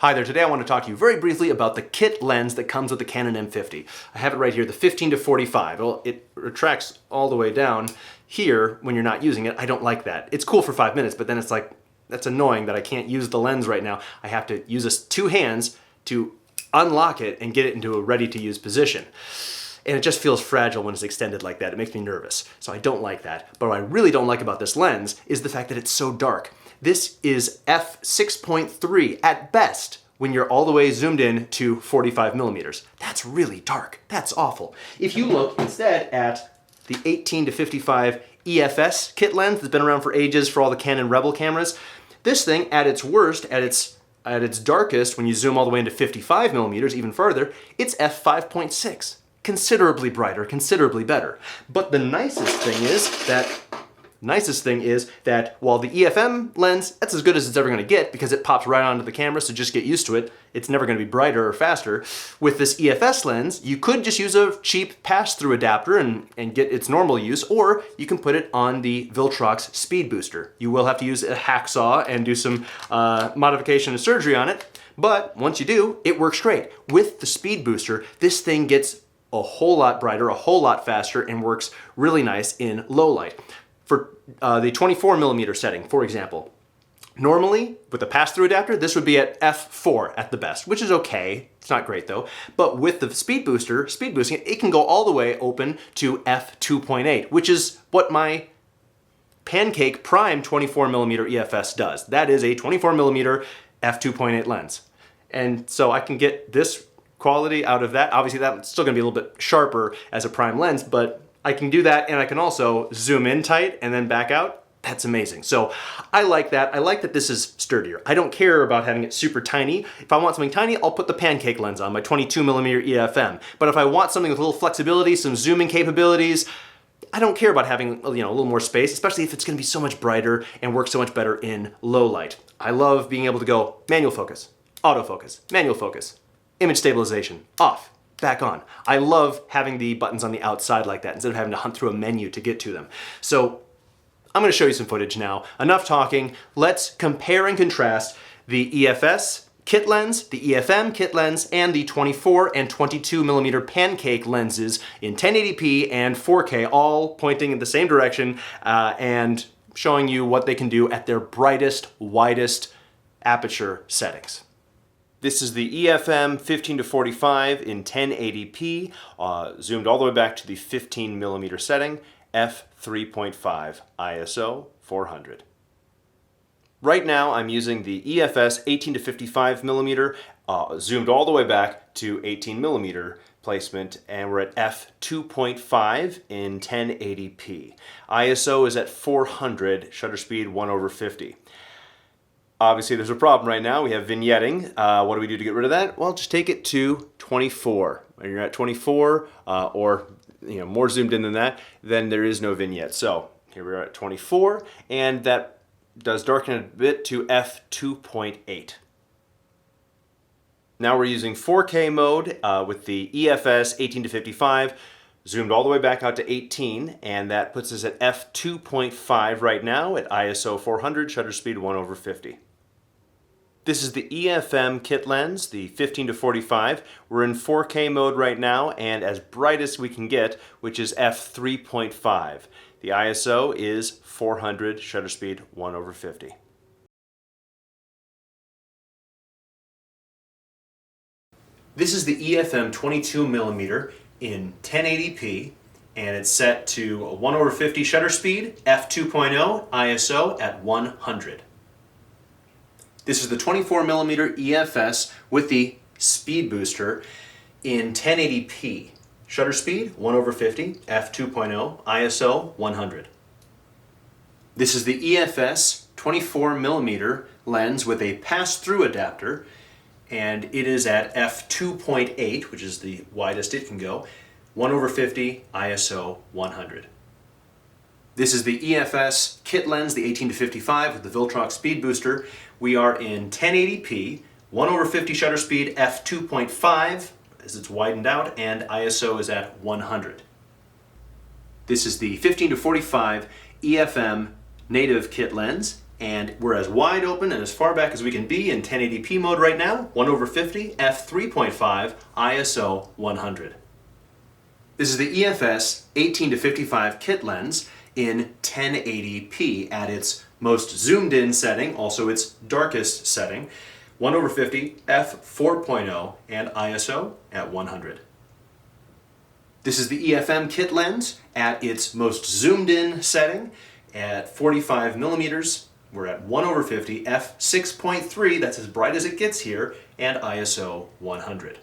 Hi there, today I want to talk to you very briefly about the kit lens that comes with the Canon M50. I have it right here, the 15-45. Well, it retracts all the way down here when you're not using it. I don't like that. It's cool for 5 minutes, but then it's like, that's annoying that I can't use the lens right now. I have to use this two hands to unlock it and get it into a ready-to-use position. And it just feels fragile when it's extended like that. It makes me nervous. So I don't like that. But what I really don't like about this lens is the fact that it's so dark. This is f6.3 at best when you're all the way zoomed in to 45 millimeters. That's really dark. That's awful. If you look instead at the 18-55 EF-S kit lens that's been around for ages for all the Canon Rebel cameras, this thing at its worst, at its darkest, when you zoom all the way into 55 millimeters, even further, it's f5.6. Considerably brighter, considerably better. But the nicest thing is that while the EF-M lens, that's as good as it's ever going to get because it pops right onto the camera, so just get used to it. It's never going to be brighter or faster. With this EF-S lens, you could just use a cheap pass-through adapter and get its normal use, or you can put it on the Viltrox Speed Booster. You will have to use a hacksaw and do some modification and surgery on it, but once you do, it works great. With the Speed Booster, this thing gets a whole lot brighter, a whole lot faster, and works really nice in low light. For the 24 millimeter setting, for example, normally with the pass-through adapter, this would be at f4 at the best, which is okay. It's not great though. But with the speed boosting, it can go all the way open to f2.8, which is what my Pancake Prime 24 millimeter EF-S does. That is a 24 millimeter f2.8 lens. And so I can get this quality out of that. Obviously that's still gonna be a little bit sharper as a prime lens, but I can do that, and I can also zoom in tight and then back out. That's amazing. So I like that. I like that this is sturdier. I don't care about having it super tiny. If I want something tiny, I'll put the pancake lens on, my 22 millimeter EF-M. But if I want something with a little flexibility, some zooming capabilities, I don't care about having a little more space, especially if it's gonna be so much brighter and work so much better in low light. I love being able to go manual focus, autofocus, manual focus, image stabilization, off, back on. I love having the buttons on the outside like that instead of having to hunt through a menu to get to them. So I'm going to show you some footage now. Enough talking. Let's compare and contrast the EF-S kit lens, the EF-M kit lens, and the 24 and 22 millimeter pancake lenses in 1080p and 4K, all pointing in the same direction and showing you what they can do at their brightest, widest aperture settings. This is the EF-M 15-45 in 1080p, zoomed all the way back to the 15 millimeter setting, f3.5, ISO 400. Right now I'm using the EF-S 18-55 millimeter, zoomed all the way back to 18 millimeter placement, and we're at f2.5 in 1080p. ISO is at 400, shutter speed 1/50. Obviously there's a problem right now. We have vignetting. What do we do to get rid of that? Well, just take it to 24. When you're at 24 or more zoomed in than that, then there is no vignette. So here we are at 24, and that does darken it a bit to f2.8. Now we're using 4K mode with the EF-S 18-55, zoomed all the way back out to 18, and that puts us at f2.5 right now at ISO 400, shutter speed 1/50. This is the EF-M kit lens, the 15-45. We're in 4K mode right now, and as bright as we can get, which is f3.5. The ISO is 400, shutter speed 1/50. This is the EF-M 22 millimeter in 1080p, and it's set to 1/50 shutter speed, f2.0, ISO at 100. This is the 24 millimeter EF-S with the Speed Booster in 1080p. Shutter speed 1/50, f2.0, ISO 100. This is the EF-S 24 millimeter lens with a pass-through adapter, and it is at f2.8, which is the widest it can go, 1/50, ISO 100. This is the EF-S kit lens, the 18-55 with the Viltrox Speed Booster. We are in 1080p, 1/50 shutter speed, f2.5 as it's widened out, and ISO is at 100. This is the 15-45 EF-M native kit lens And we're as wide open and as far back as we can be in 1080p mode right now, 1/50, f3.5, ISO 100. This is the EF-S 18-55 kit lens in 1080p at its most zoomed in setting, also its darkest setting, 1/50, f4.0, and ISO at 100. This is the EF-M kit lens at its most zoomed in setting at 45 millimeters. We're at 1/50, f6.3, that's as bright as it gets here, and ISO 100.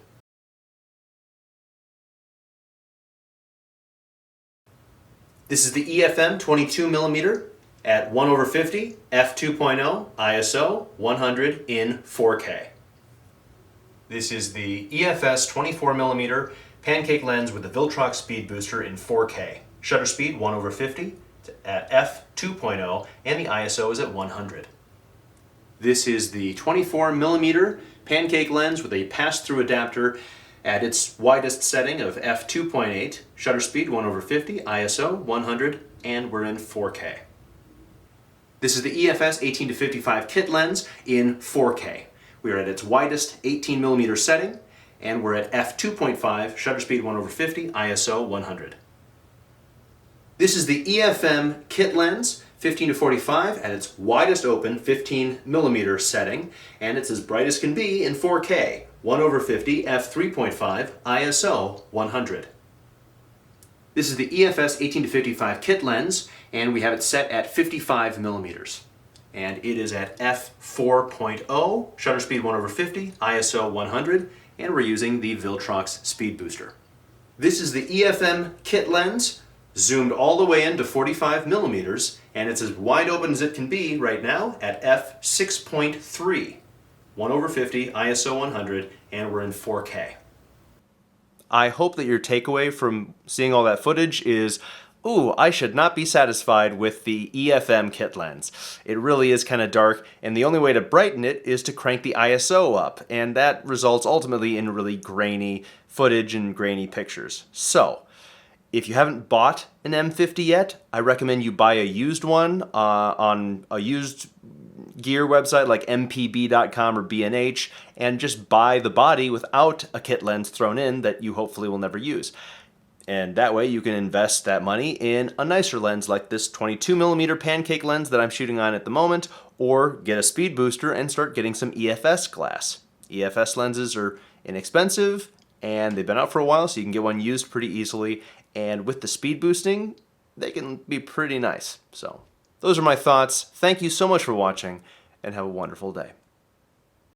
This is the EF-M 22mm at 1/50, f2.0, ISO 100 in 4K. This is the EF-S 24mm pancake lens with the Viltrox Speed Booster in 4K. Shutter speed 1/50 at f2.0 and the ISO is at 100. This is the 24mm pancake lens with a pass-through adapter at its widest setting of f2.8, shutter speed 1/50, ISO 100, and we're in 4K. This is the EF-S 18-55 kit lens in 4K. We are at its widest 18mm setting, and we're at f2.5, shutter speed 1/50, ISO 100. This is the EF-M kit lens, 15-45 at its widest open 15mm setting, and it's as bright as can be in 4K, 1/50, f3.5, ISO 100. This is the EF-S 18-55 kit lens, and we have it set at 55mm. And it is at f4.0, shutter speed 1/50, ISO 100, and we're using the Viltrox Speed Booster. This is the EF-M kit lens, zoomed all the way into 45mm, and it's as wide open as it can be right now at f6.3, 1/50, ISO 100, and we're in 4K. I hope that your takeaway from seeing all that footage is, ooh, I should not be satisfied with the EF-M kit lens. It really is kind of dark, and the only way to brighten it is to crank the ISO up, and that results ultimately in really grainy footage and grainy pictures. So, if you haven't bought an M50 yet, I recommend you buy a used one on a used gear website like mpb.com or B&H, and just buy the body without a kit lens thrown in that you hopefully will never use. And that way you can invest that money in a nicer lens like this 22mm pancake lens that I'm shooting on at the moment, or get a speed booster and start getting some EF-S glass. EF-S lenses are inexpensive, and they've been out for a while, so you can get one used pretty easily. And with the speed boosting, they can be pretty nice. So those are my thoughts. Thank you so much for watching, and have a wonderful day.